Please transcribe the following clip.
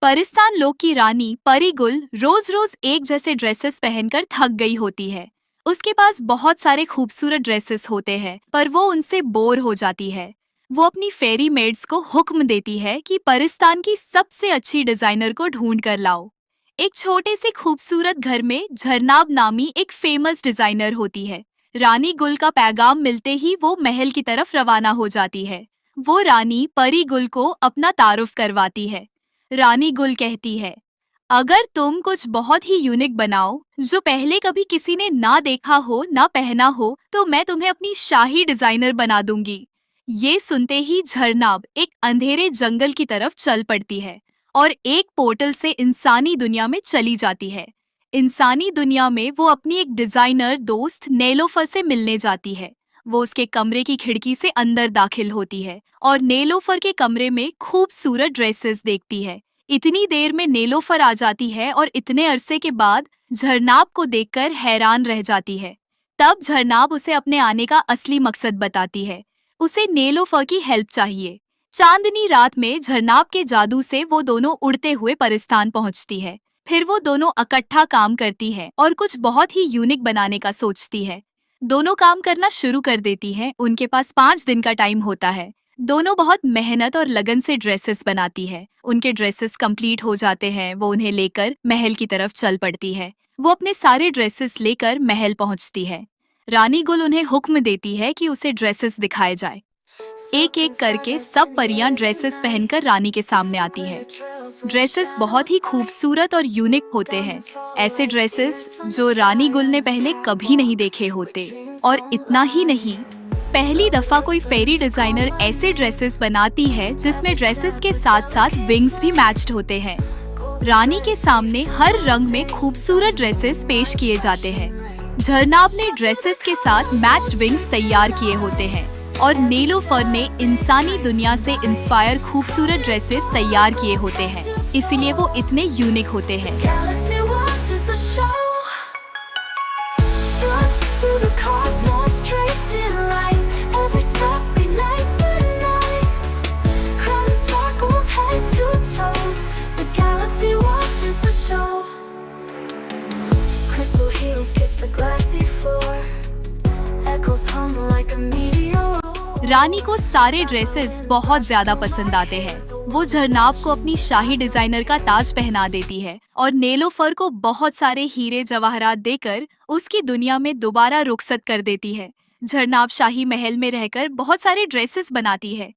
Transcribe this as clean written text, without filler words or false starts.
परिस्तान लोक की रानी परी गुल रोज रोज एक जैसे ड्रेसेस पहनकर थक गई होती है। उसके पास बहुत सारे खूबसूरत ड्रेसेस होते हैं, पर वो उनसे बोर हो जाती है। वो अपनी फेरी मेड्स को हुक्म देती है कि परिस्तान की सबसे अच्छी डिजाइनर को ढूंढ कर लाओ। एक छोटे से खूबसूरत घर में झरनाब नामी एक फेमस डिजाइनर होती है। रानी गुल का पैगाम मिलते ही वो महल की तरफ रवाना हो जाती है। वो रानी परी गुल को अपना तारुफ करवाती है। रानी गुल कहती है, अगर तुम कुछ बहुत ही यूनिक बनाओ जो पहले कभी किसी ने ना देखा हो ना पहना हो, तो मैं तुम्हें अपनी शाही डिजाइनर बना दूंगी। ये सुनते ही झरनाब एक अंधेरे जंगल की तरफ चल पड़ती है और एक पोर्टल से इंसानी दुनिया में चली जाती है। इंसानी दुनिया में वो अपनी एक डिजाइनर दोस्त नेलोफर से मिलने जाती है। वो उसके कमरे की खिड़की से अंदर दाखिल होती है और नेलोफर के कमरे में खूबसूरत ड्रेसेस देखती है। इतनी देर में नेलोफर आ जाती है और इतने अरसे के बाद झरनाब को देखकर हैरान रह जाती है। तब झरनाब उसे अपने आने का असली मकसद बताती है। उसे नेलोफर की हेल्प चाहिए। चांदनी रात में झरनाब के जादू से वो दोनों उड़ते हुए परिस्तान पहुंचती है। फिर वो दोनों इकट्ठा काम करती है और कुछ बहुत ही यूनिक बनाने का सोचती है। दोनों काम करना शुरू कर देती हैं। उनके पास 5 दिन का टाइम होता है। दोनों बहुत मेहनत और लगन से ड्रेसेस बनाती है। उनके ड्रेसेस कंप्लीट हो जाते हैं। वो उन्हें लेकर महल की तरफ चल पड़ती है। वो अपने सारे ड्रेसेस लेकर महल पहुंचती है। रानी गुल उन्हें हुक्म देती है कि उसे ड्रेसेस दिखाए जाए। एक एक करके सब परियां ड्रेसेस पहनकर रानी के सामने आती है। ड्रेसेस बहुत ही खूबसूरत और यूनिक होते हैं। ऐसे ड्रेसेस जो रानी गुल ने पहले कभी नहीं देखे होते। और इतना ही नहीं, पहली दफा कोई फेरी डिजाइनर ऐसे ड्रेसेस बनाती है जिसमें ड्रेसेस के साथ साथ विंग्स भी मैच्ड होते हैं। रानी के सामने हर रंग में खूबसूरत ड्रेसेस पेश किए जाते हैं। झरनाब ने ड्रेसेस के साथ मैच्ड विंग्स तैयार किए होते हैं और नेलोफर ने इंसानी दुनिया से इंस्पायर खूबसूरत ड्रेसेस तैयार किए होते हैं। इसीलिए वो इतने यूनिक होते हैं। रानी को सारे ड्रेसेस बहुत ज्यादा पसंद आते हैं। वो झरनाब को अपनी शाही डिजाइनर का ताज पहना देती है और नेलोफर को बहुत सारे हीरे जवाहरात देकर उसकी दुनिया में दोबारा रुखसत कर देती है। झरनाब शाही महल में रहकर बहुत सारे ड्रेसेस बनाती है।